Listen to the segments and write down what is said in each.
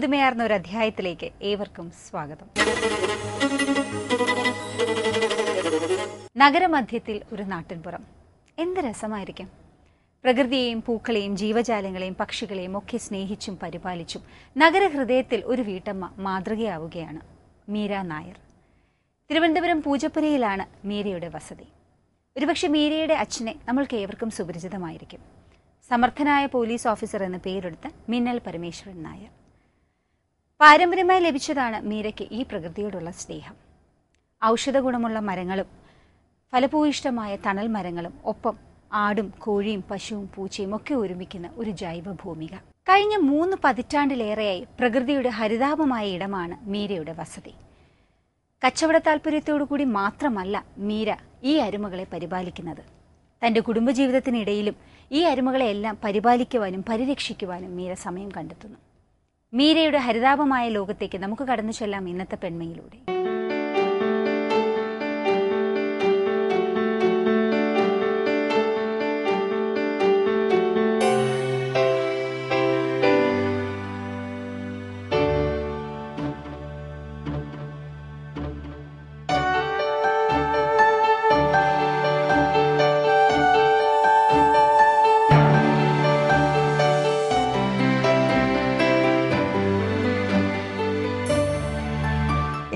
പുതുമയാർന്ന ഒരു അധ്യായത്തിലേക്ക് ഏവർക്കും സ്വാഗതം. നഗരമധ്യത്തിൽ ഒരു നാട്ടിൻപുറം എന്ത് രസമായിരിക്കും! പ്രകൃതിയെയും പൂക്കളെയും ജീവജാലങ്ങളെയും പക്ഷികളെയും ഒക്കെ സ്നേഹിച്ചും പരിപാലിച്ചും നഗരഹൃദയത്തിൽ ഒരു വീട്ടമ്മ മാതൃകയാവുകയാണ് മീര നായർ. തിരുവനന്തപുരം പൂജപ്പുരയിലാണ് മീരയുടെ വസതി. ഒരുപക്ഷെ മീരയുടെ അച്ഛനെ നമ്മൾക്ക് ഏവർക്കും സുപരിചിതമായിരിക്കും. സമർത്ഥനായ പോലീസ് ഓഫീസർ എന്ന പേരെടുത്ത മിന്നൽ പരമേശ്വരൻ നായർ. പാരമ്പര്യമായി ലഭിച്ചതാണ് മീരയ്ക്ക് ഈ പ്രകൃതിയോടുള്ള സ്നേഹം. ഔഷധ ഗുണമുള്ള മരങ്ങളും ഫലഭൂയിഷ്ടമായ തണൽ മരങ്ങളും ഒപ്പം ആടും കോഴിയും പശുവും പൂച്ചയും ഒക്കെ ഒരുമിക്കുന്ന ഒരു ജൈവ ഭൂമിക. കഴിഞ്ഞ 3 പതിറ്റാണ്ടിലേറെയായി പ്രകൃതിയുടെ ഹരിതാപമായ ഇടമാണ് മീരയുടെ വസതി. കച്ചവട താല്പര്യത്തോടുകൂടി മാത്രമല്ല മീര ഈ അരുമകളെ പരിപാലിക്കുന്നത്. തന്റെ കുടുംബജീവിതത്തിനിടയിലും ഈ അരുമകളെയെല്ലാം പരിപാലിക്കുവാനും പരിരക്ഷിക്കുവാനും മീര സമയം കണ്ടെത്തുന്നു. മീരയുടെ ഹരിതാപമായ ലോകത്തേക്ക് നമുക്ക് കടന്നു ചെല്ലാം ഇന്നത്തെ പെൺമയിലൂടെ.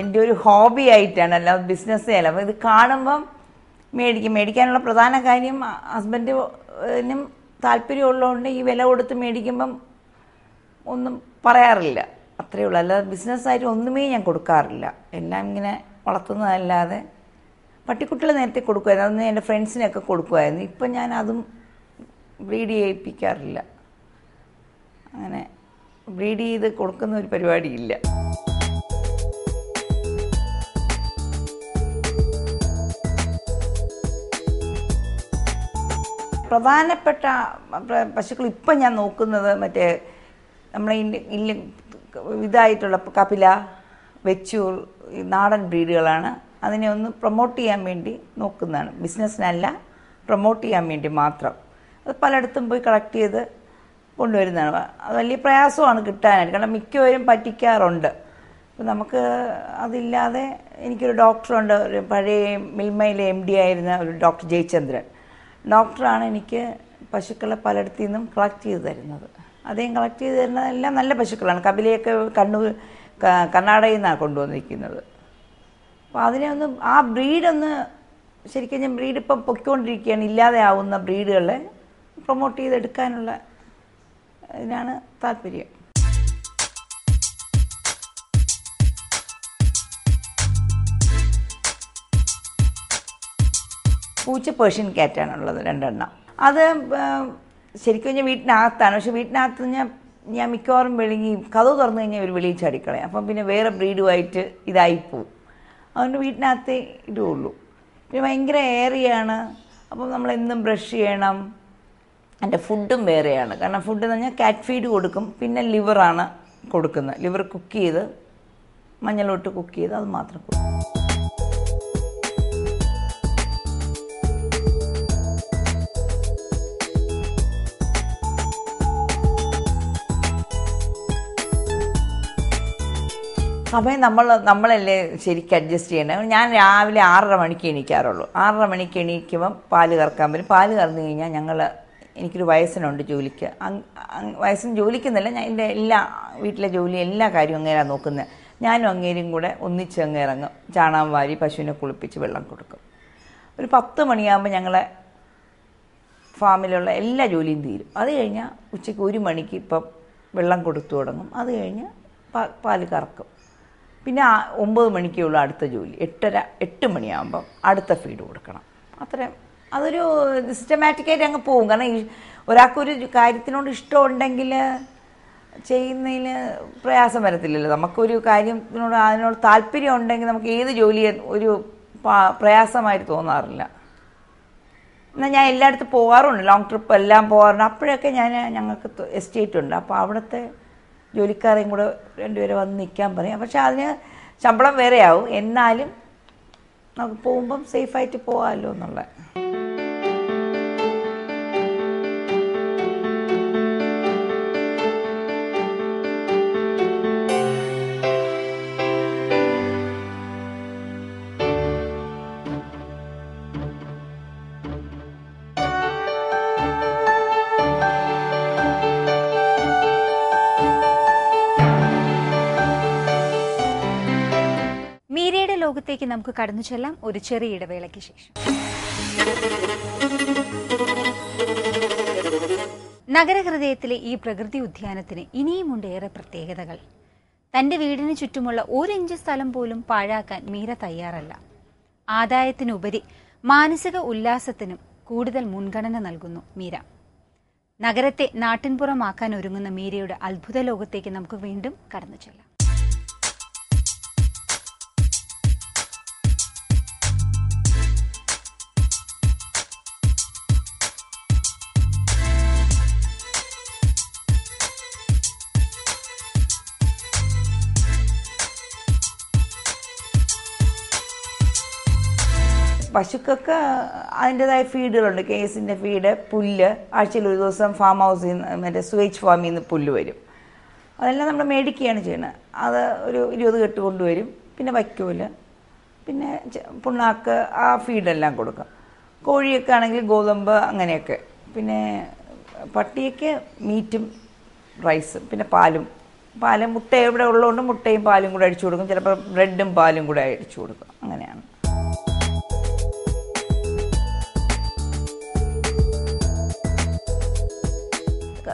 എൻ്റെ ഒരു ഹോബി ആയിട്ടാണ്, അല്ലാതെ ബിസിനസ് അല്ല. അപ്പോൾ ഇത് കാണുമ്പം മേടിക്കാനുള്ള പ്രധാന കാര്യം ഹസ്ബൻഡിനും താല്പര്യമുള്ളതുകൊണ്ട് ഈ വില കൊടുത്ത് മേടിക്കുമ്പം ഒന്നും പറയാറില്ല, അത്രയേ ഉള്ളൂ. അല്ലാതെ ബിസിനസ്സായിട്ട് ഒന്നുമേ ഞാൻ കൊടുക്കാറില്ല. എല്ലാം ഇങ്ങനെ വളർത്തുന്നതല്ലാതെ പട്ടിക്കുട്ടികൾ നേരത്തെ കൊടുക്കുമായിരുന്നു, അതൊന്ന് എൻ്റെ ഫ്രണ്ട്സിനൊക്കെ കൊടുക്കുമായിരുന്നു. ഇപ്പം ഞാൻ അതും ബ്രീഡ് ചെയ്യിപ്പിക്കാറില്ല. അങ്ങനെ ബ്രീഡ് ചെയ്ത് കൊടുക്കുന്ന ഒരു പരിപാടിയില്ല. പ്രധാനപ്പെട്ട പശുക്കൾ ഇപ്പം ഞാൻ നോക്കുന്നത് മറ്റേ നമ്മളെ ഇതായിട്ടുള്ള കപില, വെച്ചൂർ, നാടൻ ബ്രീഡുകളാണ്. അതിനെ ഒന്ന് പ്രൊമോട്ട് ചെയ്യാൻ വേണ്ടി നോക്കുന്നതാണ്, ബിസിനസ്സിനല്ല, പ്രൊമോട്ട് ചെയ്യാൻ വേണ്ടി മാത്രം. അത് പലയിടത്തും പോയി കളക്ട് ചെയ്ത് കൊണ്ടുവരുന്നതാണ്. അത് വലിയ പ്രയാസമാണ് കിട്ടാനായിട്ട്, കാരണം മിക്കവരും പറ്റിക്കാറുണ്ട്. അപ്പം നമുക്ക് അതില്ലാതെ എനിക്കൊരു ഡോക്ടറുണ്ട്, ഒരു പഴയ മിൽമയിലെ MD ആയിരുന്ന ഒരു ഡോക്ടർ ജയചന്ദ്രൻ ഡോക്ടറാണ് എനിക്ക് പശുക്കളെ പലയിടത്തു നിന്നും കളക്ട് ചെയ്ത് തരുന്നത്. അദ്ദേഹം കളക്ട് ചെയ്ത് തരുന്നതെല്ലാം നല്ല പശുക്കളാണ്. കപിലയൊക്കെ കർണാടകയിൽ നിന്നാണ് കൊണ്ടുവന്നിരിക്കുന്നത്. അപ്പോൾ അതിനെ ഒന്ന് ആ ബ്രീഡൊന്ന് ശരിക്കും ഞാൻ ബ്രീഡ് ഇപ്പം പൊയ്ക്കൊണ്ടിരിക്കുകയാണ്. ഇല്ലാതെ ആവുന്ന ബ്രീഡുകളെ പ്രൊമോട്ട് ചെയ്തെടുക്കാനുള്ള ഇതിനാണ് താല്പര്യം. പൂച്ച പേർഷ്യൻ ക്യാറ്റാണുള്ളത് 2 എണ്ണം. അത് ശരിക്കും ഞാൻ വീട്ടിനകത്താണ്. പക്ഷെ വീട്ടിനകത്ത് ഞാൻ മിക്കവാറും കതവ് തുറന്നു കഴിഞ്ഞാൽ ഒരു വെളിയിൽ ചാടിക്കളയും. അപ്പം പിന്നെ വേറെ ബ്രീഡുമായിട്ട് ഇതായിപ്പോവും. അതുകൊണ്ട് വീട്ടിനകത്തേ ഇടുകയുള്ളൂ. പിന്നെ ഭയങ്കര ഏറിയാണ്. അപ്പം നമ്മളെന്നും ബ്രഷ് ചെയ്യണം. എൻ്റെ ഫുഡും വേറെയാണ്. കാരണം ഫുഡ് എന്ന് പറഞ്ഞാൽ കാറ്റ് ഫീഡ് കൊടുക്കും, പിന്നെ ലിവറാണ് കൊടുക്കുന്നത്. ലിവർ കുക്ക് ചെയ്ത് മഞ്ഞളോട്ട് കുക്ക് ചെയ്ത് അത് മാത്രം കൊടുക്കും. സമയം നമ്മളല്ലേ ശരിക്കും അഡ്ജസ്റ്റ് ചെയ്യണം. ഞാൻ രാവിലെ 6:30 മണിക്ക് എണീക്കാറുള്ളൂ. 6:30 മണിക്ക് എണീക്കുമ്പം പാല് കറക്കാൻ വരും. പാല് കറന്നു കഴിഞ്ഞാൽ എനിക്കൊരു വയസ്സിനുണ്ട് ജോലിക്ക്. വയസ്സിന് ജോലിക്കുന്നില്ല, ഞാൻ എൻ്റെ വീട്ടിലെ ജോലി എല്ലാ കാര്യവും അങ്ങേരാണ് നോക്കുന്നത്. ഞാനും അങ്ങേരും കൂടെ ഒന്നിച്ച് അങ്ങേറങ്ങും. ചാണകം വാരി പശുവിനെ കുളിപ്പിച്ച് വെള്ളം കൊടുക്കും. ഒരു 10 മണിയാകുമ്പോൾ ഞങ്ങളെ ഫാമിലുള്ള എല്ലാ ജോലിയും തീരും. അത് കഴിഞ്ഞാൽ ഉച്ചയ്ക്ക് 1 മണിക്ക് ഇപ്പം വെള്ളം കൊടുത്തു തുടങ്ങും. അത് കഴിഞ്ഞ് പാല് കറക്കും. പിന്നെ 9 മണിക്കുള്ള അടുത്ത ജോലി. 8 മണിയാകുമ്പം അടുത്ത ഫീഡ് കൊടുക്കണം. അത്രയും അതൊരു സിസ്റ്റമാറ്റിക്കായിട്ട് അങ്ങ് പോകും. കാരണം ഒരാൾക്കൊരു കാര്യത്തിനോട് ഇഷ്ടമുണ്ടെങ്കിൽ ചെയ്യുന്നതിന് പ്രയാസം വരത്തില്ലല്ലോ. നമുക്കൊരു കാര്യത്തിനോട് അതിനോട് താല്പര്യം ഉണ്ടെങ്കിൽ നമുക്ക് ഏത് ജോലി ഒരു പ്രയാസമായിട്ട് തോന്നാറില്ല. എന്നാൽ ഞാൻ എല്ലായിടത്തും പോകാറുണ്ട്, ലോങ് ട്രിപ്പ് എല്ലാം പോകാറുണ്ട്. അപ്പോഴൊക്കെ ഞങ്ങൾക്ക് എസ്റ്റേറ്റ് ഉണ്ട്. അപ്പോൾ അവിടുത്തെ ജോലിക്കാരെയും കൂടെ 2 പേരെ വന്ന് നിൽക്കാൻ പറയും. പക്ഷെ അതിന് ശമ്പളം വേറെയാവും. എന്നാലും നമുക്ക് പോകുമ്പം സേഫായിട്ട് പോകാമല്ലോ എന്നുള്ള. ലോകത്തേക്ക് നമുക്ക് കടന്നു ചെല്ലാം ഒരു ചെറിയ ഇടവേളയ്ക്ക് ശേഷം. നഗരഹൃദയത്തിലെ ഈ പ്രകൃതി ഉദ്യാനത്തിന് ഇനിയുമുണ്ട് ഏറെ പ്രത്യേകതകൾ. തന്റെ വീടിന് ചുറ്റുമുള്ള 1 ഇഞ്ച് സ്ഥലം പോലും പാഴാക്കാൻ മീര തയ്യാറല്ല. ആദായത്തിനുപരി മാനസിക ഉല്ലാസത്തിനും കൂടുതൽ മുൻഗണന നൽകുന്നു മീര. നഗരത്തെ നാട്ടിൻപുറമാക്കാൻ ഒരുങ്ങുന്ന മീരയുടെ അത്ഭുത ലോകത്തേക്ക് നമുക്ക് വീണ്ടും കടന്നു ചെല്ലാം. പശുക്കൊക്കെ അതിൻ്റെതായ ഫീഡുകളുണ്ട്. കേസിൻ്റെ ഫീഡ്, പുല്ല്. ആഴ്ചയിൽ ഒരു ദിവസം ഫാം ഹൗസിൽ നിന്ന് മറ്റേ സുവേജ് ഫാമിൽ നിന്ന് പുല്ല് വരും. അതെല്ലാം നമ്മൾ മേടിക്കുകയാണ് ചെയ്യുന്നത്. അത് ഒരു 20 കെട്ട് കൊണ്ടുവരും. പിന്നെ വൈക്കോല്, പിന്നെ പുണ്ണാക്ക്, ആ ഫീഡെല്ലാം കൊടുക്കും. കോഴിയൊക്കെ ആണെങ്കിൽ ഗോതമ്പ്, അങ്ങനെയൊക്കെ. പിന്നെ പട്ടിയൊക്കെ മീറ്റും റൈസും, പിന്നെ പാലും. മുട്ട ഇവിടെ ഉള്ളതുകൊണ്ട് മുട്ടയും പാലും കൂടെ അടിച്ചു കൊടുക്കും. ചിലപ്പോൾ ബ്രെഡും പാലും കൂടെ അടിച്ചു കൊടുക്കും. അങ്ങനെയാണ്.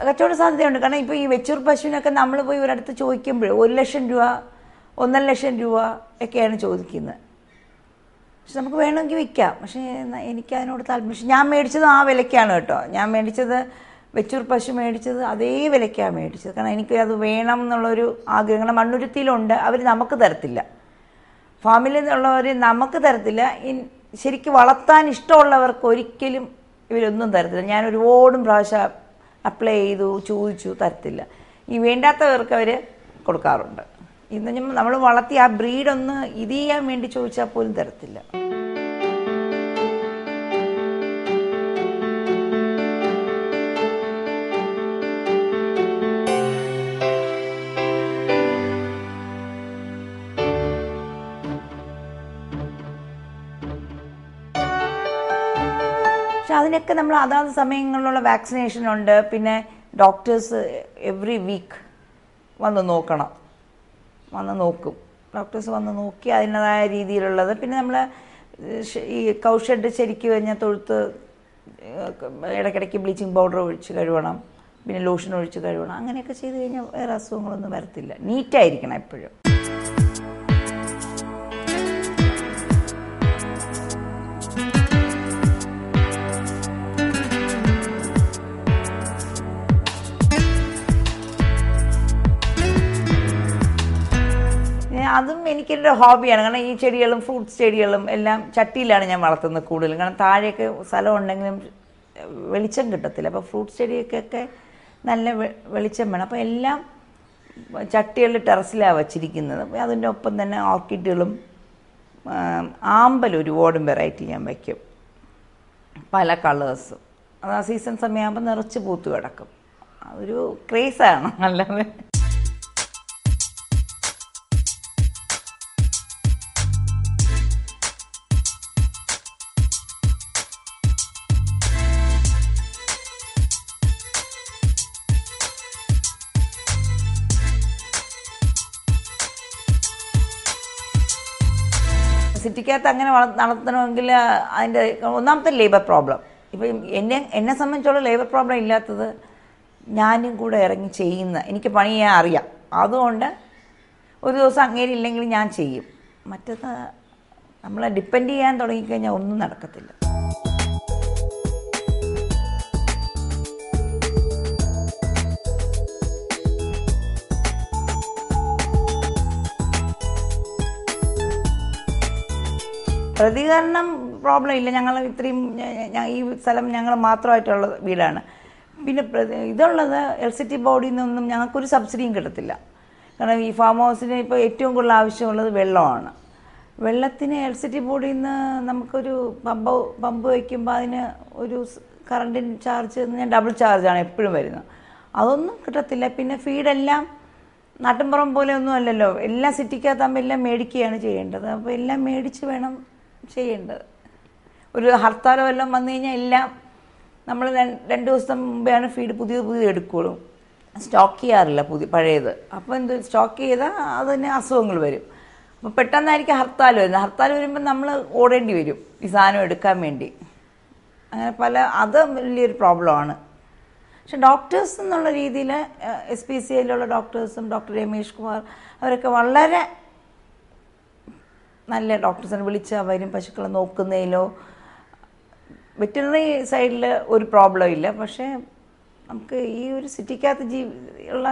കച്ചവട സാധ്യതയുണ്ട്. കാരണം ഇപ്പോൾ ഈ വെച്ചൂർ പശുവിനൊക്കെ നമ്മൾ പോയി ഒരിടത്ത് ചോദിക്കുമ്പോൾ 1 ലക്ഷം രൂപ, 1.5 ലക്ഷം രൂപ ഒക്കെയാണ് ചോദിക്കുന്നത്. പക്ഷെ നമുക്ക് വേണമെങ്കിൽ വിൽക്കാം. പക്ഷേ എനിക്ക് അതിനോട് താല്പര്യം. പക്ഷെ ഞാൻ മേടിച്ചത് ആ വിലയ്ക്കാണ് കേട്ടോ. ഞാൻ മേടിച്ചത് വെച്ചൂർ പശു മേടിച്ചത് അതേ വിലയ്ക്കാണ് മേടിച്ചത്. കാരണം എനിക്ക് അത് വേണം എന്നുള്ളൊരു ആഗ്രഹം. കാരണം മണ്ണുരുത്തിയിലുണ്ട്, അവർ നമുക്ക് തരത്തില്ല. ഫാമിൽ നിന്നുള്ളവർ നമുക്ക് തരത്തില്ല. ശരിക്കും വളർത്താൻ ഇഷ്ടമുള്ളവർക്ക് ഒരിക്കലും ഇവരൊന്നും തരത്തില്ല. ഞാൻ ഒരുപാടും പ്രാവശ്യം അപ്ലൈ ചെയ്തു, ചോദിച്ചു, തരത്തില്ല. ഈ വേണ്ടാത്തവർക്ക് അവർ കൊടുക്കാറുണ്ട്. ഇന്ന് നമ്മൾ വളർത്തി ആ ബ്രീഡൊന്ന് ഇത് ചെയ്യാൻ വേണ്ടി ചോദിച്ചാൽ പോലും തരത്തില്ല. പക്ഷെ അതിനൊക്കെ നമ്മൾ അതാത് സമയങ്ങളിലുള്ള വാക്സിനേഷനുണ്ട്. പിന്നെ ഡോക്ടേഴ്സ് എവറി വീക്ക് വന്ന് നോക്കും. ഡോക്ടേഴ്സ് വന്ന് നോക്കി അതിൻ്റെതായ രീതിയിലുള്ളത്. പിന്നെ നമ്മൾ ഈ കൗഷെഡ് ശരിക്കും കഴിഞ്ഞാൽ തൊഴുത്ത് ഇടയ്ക്കിടയ്ക്ക് ബ്ലീച്ചിങ് പൗഡർ ഒഴിച്ച് കഴുകണം, പിന്നെ ലോഷൻ ഒഴിച്ച് കഴുകണം. അങ്ങനെയൊക്കെ ചെയ്ത് കഴിഞ്ഞാൽ വേറെ അസുഖങ്ങളൊന്നും വരത്തില്ല. നീറ്റായിരിക്കണം എപ്പോഴും. അതും എനിക്കൊരു ഹോബിയാണ്. കാരണം ഈ ചെടികളും ഫ്രൂട്ട്സ് ചെടികളും എല്ലാം ചട്ടിയിലാണ് ഞാൻ വളർത്തുന്നത് കൂടുതലും. കാരണം താഴെയൊക്കെ സ്ഥലം ഉണ്ടെങ്കിലും വെളിച്ചം കിട്ടത്തില്ല. അപ്പോൾ ഫ്രൂട്ട്സ് ചെടിയൊക്കെ നല്ല വെളിച്ചം വേണം. അപ്പോൾ എല്ലാം ചട്ടികളിൽ ടെറസിലാണ് വച്ചിരിക്കുന്നത്. അതിൻ്റെ ഒപ്പം തന്നെ ഓർക്കിഡുകളും ആമ്പൽ ഒരുപാടും വെറൈറ്റി ഞാൻ വയ്ക്കും, പല കളേഴ്സും. അത് ആ സീസൺ സമയമാകുമ്പോൾ നിറച്ച് പൂത്ത് കിടക്കും. അതൊരു ക്രേസാണ്. അല്ലാതെ സിറ്റിക്കകത്ത് അങ്ങനെ നടത്തണമെങ്കിൽ അതിൻ്റെ ഒന്നാമത്തെ ലേബർ പ്രോബ്ലം. ഇപ്പം എന്നെ സംബന്ധിച്ചുള്ള ലേബർ പ്രോബ്ലം ഇല്ലാത്തത് ഞാനും കൂടെ ഇറങ്ങി ചെയ്യുന്ന, എനിക്ക് പണി ചെയ്യാൻ അറിയാം. അതുകൊണ്ട് ഒരു ദിവസം അങ്ങേരി ഇല്ലെങ്കിൽ ഞാൻ ചെയ്യും. മറ്റത് നമ്മളെ ഡിപ്പെൻഡ് ചെയ്യാൻ തുടങ്ങിക്കഴിഞ്ഞാൽ ഒന്നും നടക്കത്തില്ല. പ്രതികരണം പ്രോബ്ലം ഇല്ല. ഞങ്ങൾ ഇത്രയും ഈ സ്ഥലം ഞങ്ങൾ മാത്രമായിട്ടുള്ള വീടാണ്. പിന്നെ ഇതുള്ളത് എലക്ട്രിസിറ്റി ബോർഡിൽ നിന്നൊന്നും ഞങ്ങൾക്കൊരു സബ്സിഡിയും കിട്ടത്തില്ല. കാരണം ഈ ഫാം ഹൗസിന് ഇപ്പോൾ ഏറ്റവും കൂടുതൽ ആവശ്യമുള്ളത് വെള്ളമാണ്. വെള്ളത്തിന് എലക്ട്രിസിറ്റി ബോർഡിൽ നിന്ന് നമുക്കൊരു പമ്പ് വയ്ക്കുമ്പോൾ അതിന് ഒരു കറണ്ടിന് ചാർജ് ഞാൻ ഡബിൾ ചാർജാണ് എപ്പോഴും വരുന്നത്. അതൊന്നും കിട്ടത്തില്ല. പിന്നെ ഫീഡെല്ലാം നാട്ടിൻപുറം പോലെ ഒന്നും അല്ലല്ലോ. എല്ലാം സിറ്റിക്കകത്താകുമ്പോൾ എല്ലാം മേടിക്കുകയാണ് ചെയ്യേണ്ടത്. അപ്പോൾ എല്ലാം മേടിച്ച് വേണം ചെയ്യേണ്ടത്. ഒരു ഹർത്താലോ എല്ലാം വന്നു കഴിഞ്ഞാൽ എല്ലാം നമ്മൾ 2 ദിവസം മുമ്പെയാണ് ഫീഡ് പുതിയത് എടുക്കുകയുള്ളൂ. സ്റ്റോക്ക് ചെയ്യാറില്ല പഴയത്. അപ്പോൾ സ്റ്റോക്ക് ചെയ്താൽ അതിന് അസുഖങ്ങൾ വരും. അപ്പോൾ പെട്ടെന്നായിരിക്കും ഹർത്താൽ വരുന്നത്. ഹർത്താൽ വരുമ്പോൾ നമ്മൾ ഓടേണ്ടി വരും ഈ സാധനം എടുക്കാൻ വേണ്ടി. അങ്ങനെ അത് വലിയൊരു പ്രോബ്ലമാണ്. പക്ഷെ ഡോക്ടേഴ്സ് എന്നുള്ള രീതിയിൽ SPCAയിലുള്ള ഡോക്ടേഴ്സും ഡോക്ടർ രമേഷ് കുമാർ അവരൊക്കെ വളരെ നല്ല ഡോക്ടേഴ്സിനെ വിളിച്ച് അവരും പശുക്കളെ നോക്കുന്നതിലോ വെറ്ററിനറി സൈഡിൽ ഒരു പ്രോബ്ലം ഇല്ല. പക്ഷേ നമുക്ക് ഈ ഒരു സിറ്റിക്കകത്ത് ഉള്ള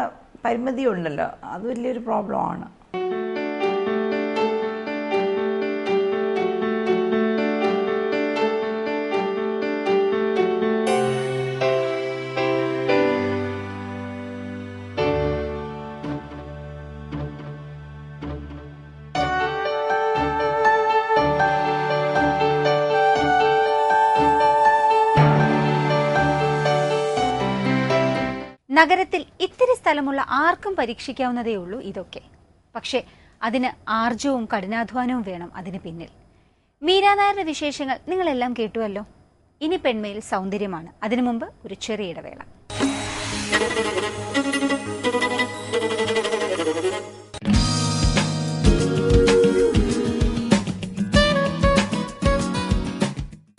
പരിമിതി ഉണ്ടല്ലോ, അത് വലിയൊരു പ്രോബ്ലമാണ്. നഗരത്തിൽ ഇത്തിരി സ്ഥലമുള്ള ആർക്കും പരീക്ഷിക്കാവുന്നതേ ഉള്ളൂ ഇതൊക്കെ. പക്ഷെ അതിന് ആർജവും കഠിനാധ്വാനവും വേണം അതിന് പിന്നിൽ. മീരാ നായരുടെ വിശേഷങ്ങൾ നിങ്ങളെല്ലാം കേട്ടുവല്ലോ. ഇനി പെൺമയിൽ സൗന്ദര്യമാണ്. അതിനു മുമ്പ് ഒരു ചെറിയ ഇടവേള.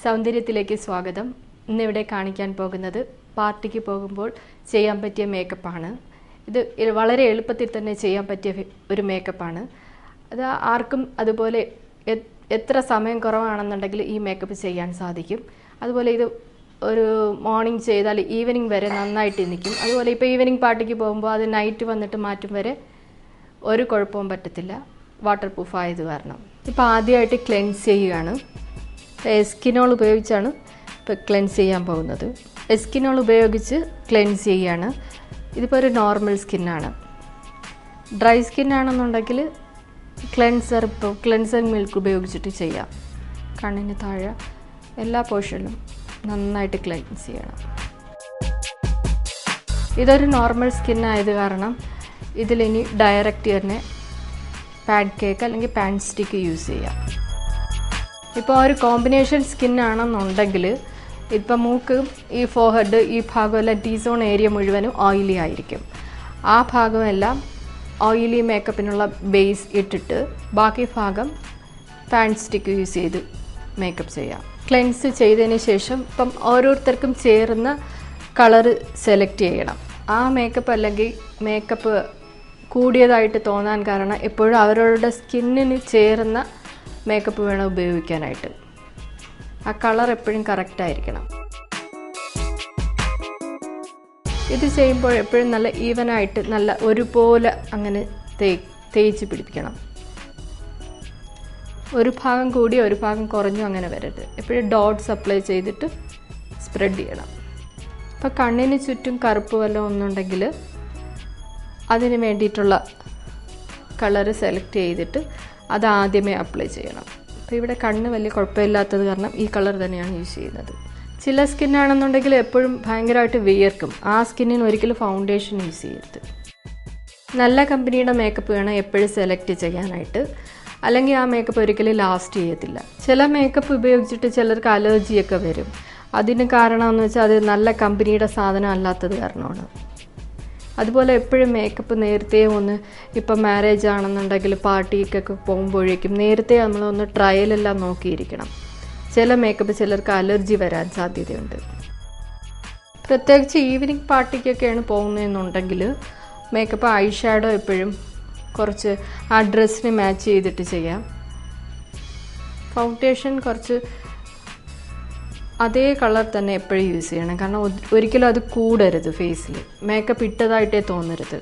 സൗന്ദര്യത്തിലേക്ക് സ്വാഗതം. ഇന്നിവിടെ കാണിക്കാൻ പോകുന്നത് പാർട്ടിക്ക് പോകുമ്പോൾ ചെയ്യാൻ പറ്റിയ മേക്കപ്പാണ്. ഇത് വളരെ എളുപ്പത്തിൽ തന്നെ ചെയ്യാൻ പറ്റിയ ഒരു മേക്കപ്പാണ്. അത് ആർക്കും അതുപോലെ എത്ര സമയം കുറവാണെന്നുണ്ടെങ്കിൽ ഈ മേക്കപ്പ് ചെയ്യാൻ സാധിക്കും. അതുപോലെ ഇത് ഒരു മോർണിംഗ് ചെയ്താൽ ഈവനിങ് വരെ നന്നായിട്ട് നിൽക്കും. അതുപോലെ ഇപ്പോൾ ഈവനിങ് പാർട്ടിക്ക് പോകുമ്പോൾ അത് നൈറ്റ് വന്നിട്ട് മാറ്റും വരെ ഒരു കുഴപ്പവും പറ്റത്തില്ല, വാട്ടർ പ്രൂഫ് ആയത് കാരണം. ഇപ്പോൾ ആദ്യമായിട്ട് ക്ലെൻസ് ചെയ്യുകയാണ്. എസ്കിനോൾ ഉപയോഗിച്ചാണ് ഇപ്പോൾ ക്ലെൻസ് ചെയ്യാൻ പോകുന്നത്. എസ്കിനോൾ ഉപയോഗിച്ച് ക്ലെൻസ് ചെയ്യുകയാണ്. ഇതിപ്പോൾ ഒരു നോർമൽ സ്കിന്നാണ്. ഡ്രൈ സ്കിന്നാണെന്നുണ്ടെങ്കിൽ ക്ലെൻസർ മിൽക്ക് ഉപയോഗിച്ചിട്ട് ചെയ്യാം. കണ്ണിന് താഴെ എല്ലാ പോർഷനിലും നന്നായിട്ട് ക്ലെൻസ് ചെയ്യണം. ഇതൊരു നോർമൽ സ്കിന്നായത് കാരണം ഇതിലിനി ഡയറക്റ്റ് തന്നെ പാൻ കേക്ക് അല്ലെങ്കിൽ പാൻ സ്റ്റിക്ക് യൂസ് ചെയ്യാം. ഇപ്പോൾ ഒരു കോമ്പിനേഷൻ സ്കിന്നാണെന്നുണ്ടെങ്കിൽ ഇപ്പം മൂക്കും ഈ ഫോർഹെഡ് ഈ ഭാഗമെല്ലാം T-സോൺ ഏരിയ മുഴുവനും ഓയിലി ആയിരിക്കും. ആ ഭാഗമെല്ലാം ഓയിലി മേക്കപ്പിനുള്ള ബേസ് ഇട്ടിട്ട് ബാക്കി ഭാഗം പാൻ സ്റ്റിക്ക് യൂസ് ചെയ്ത് മേക്കപ്പ് ചെയ്യാം. ക്ലെൻസ് ചെയ്തതിന് ശേഷം ഇപ്പം ഓരോരുത്തർക്കും ചേർന്ന കളറ് സെലക്ട് ചെയ്യണം. ആ മേക്കപ്പ് അല്ലെങ്കിൽ മേക്കപ്പ് കൂടിയതായിട്ട് തോന്നാൻ കാരണം എപ്പോഴും അവരവരുടെ സ്കിന്നിന് ചേർന്ന മേക്കപ്പ് വേണം ഉപയോഗിക്കാനായിട്ട്. ആ കളർ എപ്പോഴും കറക്റ്റായിരിക്കണം. ഇത് ചെയ്യുമ്പോൾ എപ്പോഴും നല്ല ഈവനായിട്ട് നല്ല ഒരുപോലെ അങ്ങനെ തേച്ച് പിടിപ്പിക്കണം. ഒരു ഭാഗം കൂടി ഒരു ഭാഗം കുറഞ്ഞു അങ്ങനെ വരരുത്. എപ്പോഴും ഡോട്ട്സ് അപ്ലൈ ചെയ്തിട്ട് സ്പ്രെഡ് ചെയ്യണം. ഇപ്പോൾ കണ്ണിന് ചുറ്റും കറുപ്പ് വല്ലതും ഒന്നുണ്ടെങ്കിൽ അതിന് വേണ്ടിയിട്ടുള്ള കളറ് സെലക്ട് ചെയ്തിട്ട് അത് ആദ്യമേ അപ്ലൈ ചെയ്യണം. അപ്പോൾ ഇവിടെ കണ്ണ് വലിയ കുഴപ്പമില്ലാത്തത് കാരണം ഈ കളർ തന്നെയാണ് യൂസ് ചെയ്യുന്നത്. ചില സ്കിന്നാണെന്നുണ്ടെങ്കിൽ എപ്പോഴും ഭയങ്കരമായിട്ട് വിയർക്കും. ആ സ്കിന്നിന് ഒരിക്കലും ഫൗണ്ടേഷൻ യൂസ് ചെയ്യരുത്. നല്ല കമ്പനിയുടെ മേക്കപ്പ് വേണം എപ്പോഴും സെലക്ട് ചെയ്യാനായിട്ട്. അല്ലെങ്കിൽ ആ മേക്കപ്പ് ഒരിക്കലും ലാസ്റ്റ് ചെയ്യത്തില്ല. ചില മേക്കപ്പ് ഉപയോഗിച്ചിട്ട് ചിലർക്ക് അലർജിയൊക്കെ വരും. അതിന് കാരണമെന്ന് വെച്ചാൽ അത് നല്ല കമ്പനിയുടെ സാധനം അല്ലാത്തത് കാരണമാണ്. അതുപോലെ എപ്പോഴും മേക്കപ്പ് നേരത്തെ ഒന്ന് ഇപ്പം മാരേജ് ആണെന്നുണ്ടെങ്കിൽ പാർട്ടിക്കൊക്കെ പോകുമ്പോഴേക്കും നേരത്തെ നമ്മളൊന്ന് ട്രയലെല്ലാം നോക്കിയിരിക്കണം. ചില മേക്കപ്പ് ചിലർക്ക് അലർജി വരാൻ സാധ്യതയുണ്ട്. പ്രത്യേകിച്ച് ഈവനിങ് പാർട്ടിക്കൊക്കെയാണ് പോകുന്നതെന്നുണ്ടെങ്കിൽ മേക്കപ്പ് ഐ ഷാഡോ എപ്പോഴും കുറച്ച് ആ ഡ്രസ്സിന് മാച്ച് ചെയ്തിട്ട് ചെയ്യാം. ഫൗണ്ടേഷൻ കുറച്ച് അതേ കളർ തന്നെ എപ്പോഴും യൂസ് ചെയ്യണം. കാരണം ഒരിക്കലും അത് കൂടരുത് ഫേസിൽ. മേക്കപ്പ് ഇട്ടതായിട്ടേ തോന്നരുത്.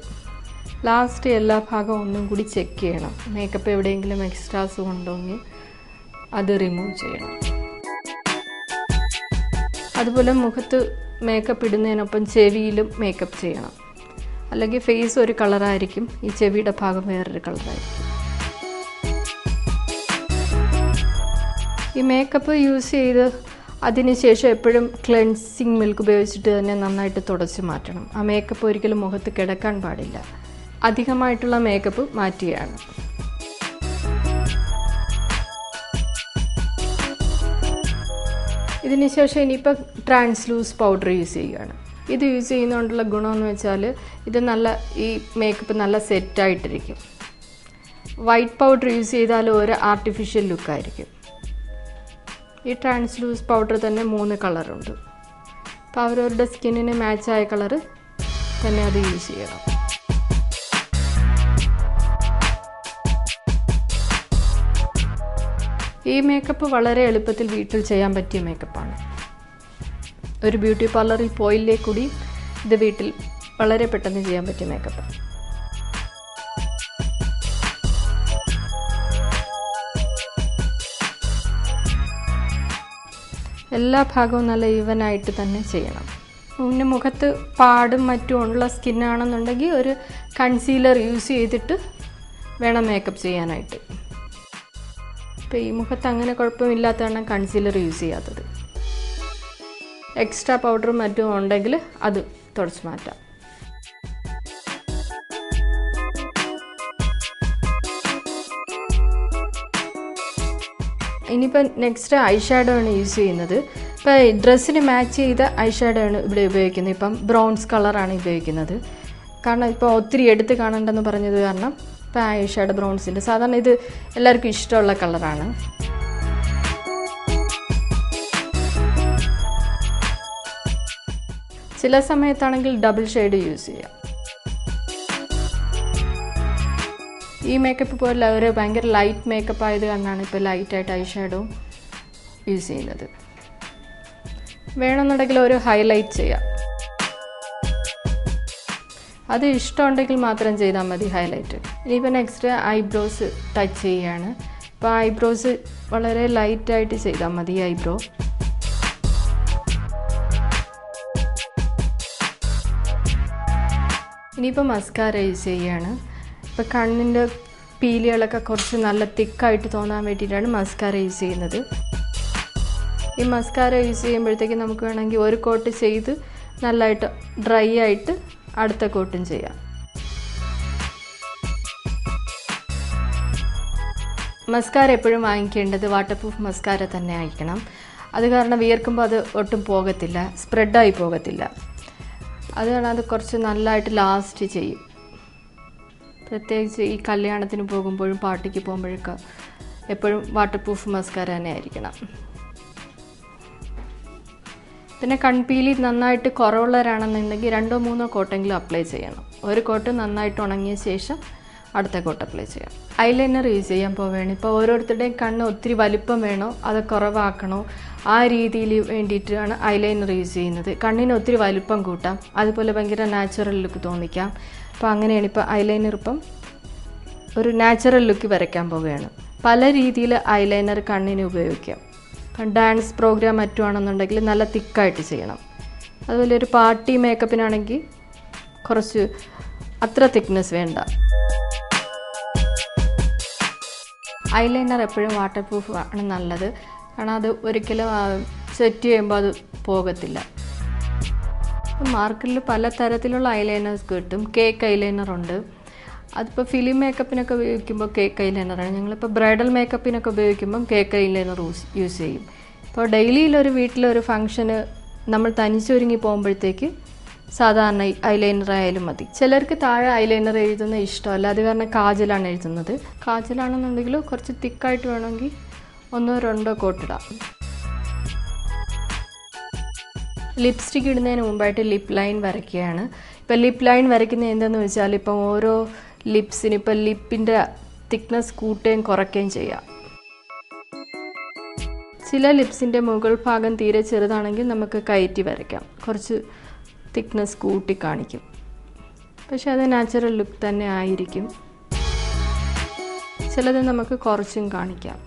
ലാസ്റ്റ് എല്ലാ ഭാഗവും ഒന്നും കൂടി ചെക്ക് ചെയ്യണം. മേക്കപ്പ് എവിടെയെങ്കിലും എക്സ്ട്രാസ് കൊണ്ടുവന്ന് അത് റിമൂവ് ചെയ്യണം. അതുപോലെ മുഖത്ത് മേക്കപ്പ് ഇടുന്നതിനൊപ്പം ചെവിയിലും മേക്കപ്പ് ചെയ്യണം. അല്ലെങ്കിൽ ഫേസ് ഒരു കളറായിരിക്കും, ഈ ചെവിയുടെ ഭാഗം വേറൊരു കളറായിരിക്കും. ഈ മേക്കപ്പ് യൂസ് ചെയ്ത് അതിനുശേഷം എപ്പോഴും ക്ലെൻസിങ് മിൽക്ക് ഉപയോഗിച്ചിട്ട് തന്നെ നന്നായിട്ട് തുടച്ച് മാറ്റണം. ആ മേക്കപ്പ് ഒരിക്കലും മുഖത്ത് കിടക്കാൻ പാടില്ല. അധികമായിട്ടുള്ള മേക്കപ്പ് മാറ്റുകയാണ്. ഇതിനുശേഷം ഇനിയിപ്പോൾ ട്രാൻസ്ലൂസ് പൗഡർ യൂസ് ചെയ്യുകയാണ്. ഇത് യൂസ് ചെയ്യുന്നതുകൊണ്ടുള്ള ഗുണമെന്ന് വെച്ചാൽ ഇത് നല്ല ഈ മേക്കപ്പ് നല്ല സെറ്റായിട്ടിരിക്കും. വൈറ്റ് പൗഡർ യൂസ് ചെയ്താൽ ഒരു ആർട്ടിഫിഷ്യൽ ലുക്കായിരിക്കും. ഈ ട്രാൻസ്ലൂസ് പൗഡർ തന്നെ 3 കളറുണ്ട്. അപ്പോൾ അവരവരുടെ സ്കിന്നിന് മാച്ചായ കളറ് തന്നെ അത് യൂസ് ചെയ്യണം. ഈ മേക്കപ്പ് വളരെ എളുപ്പത്തിൽ വീട്ടിൽ ചെയ്യാൻ പറ്റിയ മേക്കപ്പാണ്. ഒരു ബ്യൂട്ടി പാർലറിൽ പോയില്ലേ കൂടി ഇത് വീട്ടിൽ വളരെ പെട്ടെന്ന് ചെയ്യാൻ പറ്റിയ മേക്കപ്പാണ്. എല്ലാ ഭാഗവും നല്ല ഈവനായിട്ട് തന്നെ ചെയ്യണം. പിന്നെ മുഖത്ത് പാടും മറ്റും ഉള്ള സ്കിന്നാണെന്നുണ്ടെങ്കിൽ ഒരു കൺസീലർ യൂസ് ചെയ്തിട്ട് വേണം മേക്കപ്പ് ചെയ്യാനായിട്ട്. ഇപ്പോൾ ഈ മുഖത്ത് അങ്ങനെ കുഴപ്പമില്ലാത്തതാണ് കൺസീലർ യൂസ് ചെയ്യാത്തത്. എക്സ്ട്രാ പൗഡറും മറ്റും ഉണ്ടെങ്കിൽ അത് തുടച്ച് മാറ്റാം. ഇനിയിപ്പോൾ നെക്സ്റ്റ് ഐ ഷാഡോ ആണ് യൂസ് ചെയ്യുന്നത്. ഇപ്പോൾ ഡ്രസ്സിന് മാച്ച് ചെയ്ത ഐ ഷാഡോ ആണ് ഇവിടെ ഉപയോഗിക്കുന്നത്. ഇപ്പം ബ്രൗൺസ് കളറാണ് ഉപയോഗിക്കുന്നത്. കാരണം ഇപ്പോൾ ഒത്തിരി എടുത്ത് കാണണ്ടെന്ന് പറഞ്ഞത് കാരണം ഇപ്പോൾ ഐ ഷാഡോ ബ്രൗൺസിൻ്റെ സാധാരണ ഇത് എല്ലാവർക്കും ഇഷ്ടമുള്ള കളറാണ്. ചില സമയത്താണെങ്കിൽ ഡബിൾ ഷെയ്ഡ് യൂസ് ചെയ്യാം. ഈ മേക്കപ്പ് പോലെ ഒരു ഭയങ്കര ലൈറ്റ് മേക്കപ്പ് ആയത് കാരണമാണ് ഇപ്പോൾ ലൈറ്റായിട്ട് ഐ ഷാഡോ യൂസ് ചെയ്യുന്നത്. വേണമെന്നുണ്ടെങ്കിൽ ഒരു ഹൈലൈറ്റ് ചെയ്യാം. അത് ഇഷ്ടമുണ്ടെങ്കിൽ മാത്രം ചെയ്താൽ മതി ഹൈലൈറ്റ്. ഇനിയിപ്പോൾ നെക്സ്റ്റ് ഐബ്രോസ് ടച്ച് ചെയ്യുകയാണ്. അപ്പോൾ ഐബ്രോസ് വളരെ ലൈറ്റായിട്ട് ചെയ്താൽ മതി ഐബ്രോ. ഇനിയിപ്പോൾ മസ്കാര യൂസ് ചെയ്യുകയാണ്. ഇപ്പോൾ കണ്ണിൻ്റെ പീലികളൊക്കെ കുറച്ച് നല്ല തിക്കായിട്ട് തോന്നാൻ വേണ്ടിയിട്ടാണ് മസ്കാര യൂസ് ചെയ്യുന്നത്. ഈ മസ്കാര യൂസ് ചെയ്യുമ്പോഴത്തേക്ക് നമുക്ക് വേണമെങ്കിൽ ഒരു കോട്ട് ചെയ്ത് നല്ലതായിട്ട് ഡ്രൈ ആയിട്ട് അടുത്ത കോട്ടും ചെയ്യാം. മസ്കാര എപ്പോഴും വാങ്ങിക്കേണ്ടത് വാട്ടർ പ്രൂഫ് മസ്കാര തന്നെ ആയിരിക്കണം. അത് കാരണം വിയർക്കുമ്പോൾ അത് ഒട്ടും പോകത്തില്ല, സ്പ്രെഡായി പോകത്തില്ല. അതുകൊണ്ട് അത് കുറച്ച് നല്ലതായിട്ട് ലാസ്റ്റ് ചെയ്യും. പ്രത്യേകിച്ച് ഈ കല്യാണത്തിന് പോകുമ്പോഴും പാർട്ടിക്ക് പോകുമ്പോഴൊക്കെ എപ്പോഴും വാട്ടർ പ്രൂഫ് മസ്കാര തന്നെ ആയിരിക്കണം. പിന്നെ കൺപീലി നന്നായിട്ട് കുറവുള്ളവരാണെന്നുണ്ടെങ്കിൽ 2-3 കോട്ടെങ്കിലും അപ്ലൈ ചെയ്യണം. ഒരു കോട്ട് നന്നായിട്ട് ഉണങ്ങിയ ശേഷം അടുത്ത കോട്ട് അപ്ലൈ ചെയ്യാം. ഐലൈനർ യൂസ് ചെയ്യാൻ പോവുകയാണ്. ഇപ്പോൾ ഓരോരുത്തരുടെയും കണ്ണ് ഒത്തിരി വലിപ്പം വേണോ അത് കുറവാക്കണോ ആ രീതിയിൽ വേണ്ടിയിട്ടാണ് ഐലൈനർ യൂസ് ചെയ്യുന്നത്. കണ്ണിന് ഒത്തിരി വലിപ്പം കൂട്ടാം, അതുപോലെ ഭയങ്കര നാച്ചുറൽ ലുക്ക് തോന്നിക്കാം. അപ്പോൾ അങ്ങനെയാണ് ഇപ്പോൾ ഐലൈനർ ഇപ്പം ഒരു നാച്ചുറൽ ലുക്ക് വരയ്ക്കാൻ പോവുകയാണ്. പല രീതിയിൽ ഐലൈനർ കണ്ണിന് ഉപയോഗിക്കാം. ഇപ്പം ഡാൻസ് പ്രോഗ്രാം മറ്റുമാണെന്നുണ്ടെങ്കിൽ നല്ല തിക്കായിട്ട് ചെയ്യണം. അതുപോലെ ഒരു പാർട്ടി മേക്കപ്പിനാണെങ്കിൽ കുറച്ച് അത്ര തിക്നെസ് വേണ്ട. ഐലൈനർ എപ്പോഴും വാട്ടർ പ്രൂഫ് ആണ് നല്ലത്. കാരണം അത് ഒരിക്കലും സെറ്റ് ചെയ്യുമ്പോൾ അത് പോകത്തില്ല. മാർക്കറ്റിൽ പല തരത്തിലുള്ള ഐലൈനേഴ്സ് കിട്ടും. കേക്ക് ഐലൈനർ ഉണ്ട്. അതിപ്പോൾ ഫിലിം മേക്കപ്പിനൊക്കെ ഉപയോഗിക്കുമ്പോൾ കേക്ക് ഐലൈനറാണ്. ഞങ്ങളിപ്പോൾ ബ്രൈഡൽ മേക്കപ്പിനൊക്കെ ഉപയോഗിക്കുമ്പം കേക്ക് ഐലൈനർ യൂസ് ചെയ്യും. ഇപ്പോൾ ഡെയിലിയിലൊരു വീട്ടിലൊരു ഫംഗ്ഷന് നമ്മൾ തനിച്ചൊരുങ്ങി പോകുമ്പോഴത്തേക്ക് സാധാരണ ഐലൈനർ ആയാലും മതി. ചിലർക്ക് താഴെ ഐലൈനർ എഴുതുന്ന ഇഷ്ടമല്ല, അത് കാരണം കാജലാണ് എഴുതുന്നത്. കാജലാണെന്നുണ്ടെങ്കിൽ കുറച്ച് തിക്കായിട്ട് വേണമെങ്കിൽ 1-2 കോട്ടിടാം. ലിപ്സ്റ്റിക് ഇടുന്നതിന് മുമ്പായിട്ട് ലിപ്പ് ലൈൻ വരയ്ക്കുകയാണ്. ഇപ്പോൾ ലിപ്പ് ലൈൻ വരയ്ക്കുന്നത് എന്താണെന്ന് വെച്ചാൽ ഇപ്പം ഓരോ ലിപ്സിന് ഇപ്പോൾ ലിപ്പിൻ്റെ തിക്നെസ് കൂട്ടുകയും കുറയ്ക്കുകയും ചെയ്യാം. ചില ലിപ്സിൻ്റെ മുകൾ ഭാഗം തീരെ ചെറുതാണെങ്കിൽ നമുക്ക് കയറ്റി വരയ്ക്കാം, കുറച്ച് തിക്നെസ് കൂട്ടി കാണിക്കും. പക്ഷെ അത് നാച്ചുറൽ ലുക്ക് തന്നെ ആയിരിക്കും. ചിലത് നമുക്ക് കുറച്ചും കാണിക്കാം.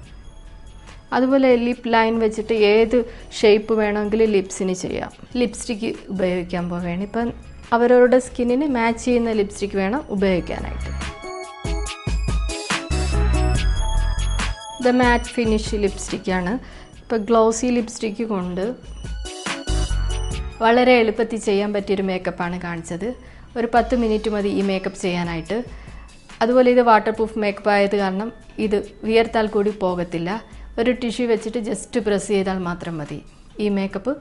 അതുപോലെ ലിപ്പ് ലൈൻ വെച്ചിട്ട് ഏത് ഷേപ്പ് വേണമെങ്കിലും ലിപ്സിന് ചെയ്യാം. ലിപ്സ്റ്റിക്ക് ഉപയോഗിക്കാൻ പോവുകയാണ്. ഇപ്പം അവരവരുടെ സ്കിന്നിന് മാച്ച് ചെയ്യുന്ന ലിപ്സ്റ്റിക്ക് വേണം ഉപയോഗിക്കാനായിട്ട്. ഇത് മാറ്റ് ഫിനിഷ് ലിപ്സ്റ്റിക്കാണ്. ഇപ്പോൾ ഗ്ലോസി ലിപ്സ്റ്റിക്ക് കൊണ്ട് വളരെ എളുപ്പത്തിൽ ചെയ്യാൻ പറ്റിയൊരു മേക്കപ്പാണ് കാണിച്ചത്. ഒരു 10 മിനിറ്റ് മതി ഈ മേക്കപ്പ് ചെയ്യാനായിട്ട്. അതുപോലെ ഇത് വാട്ടർ പ്രൂഫ് മേക്കപ്പ് ആയത് കാരണം ഇത് വിയർത്താൽ കൂടി പോകത്തില്ല. ഒരു ടിഷ്യൂ വെച്ചിട്ട് ജസ്റ്റ് പ്രസ് ചെയ്താൽ മാത്രം മതി. ഈ മേക്കപ്പ്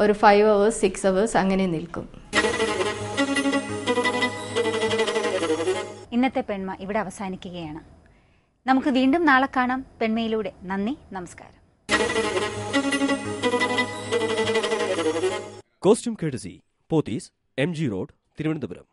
ഒരു 5 hours 6 hours അങ്ങനെ നിൽക്കും. ഇന്നത്തെ പെൺമ ഇവിടെ അവസാനിക്കുകയാണ്. നമുക്ക് വീണ്ടും നാളെ കാണാം പെൺമയിലൂടെ. നന്ദി, നമസ്കാരം. കോസ്റ്റ്യൂം കേഡസി പോത്തീസ് MG റോഡ്, തിരുവനന്തപുരം.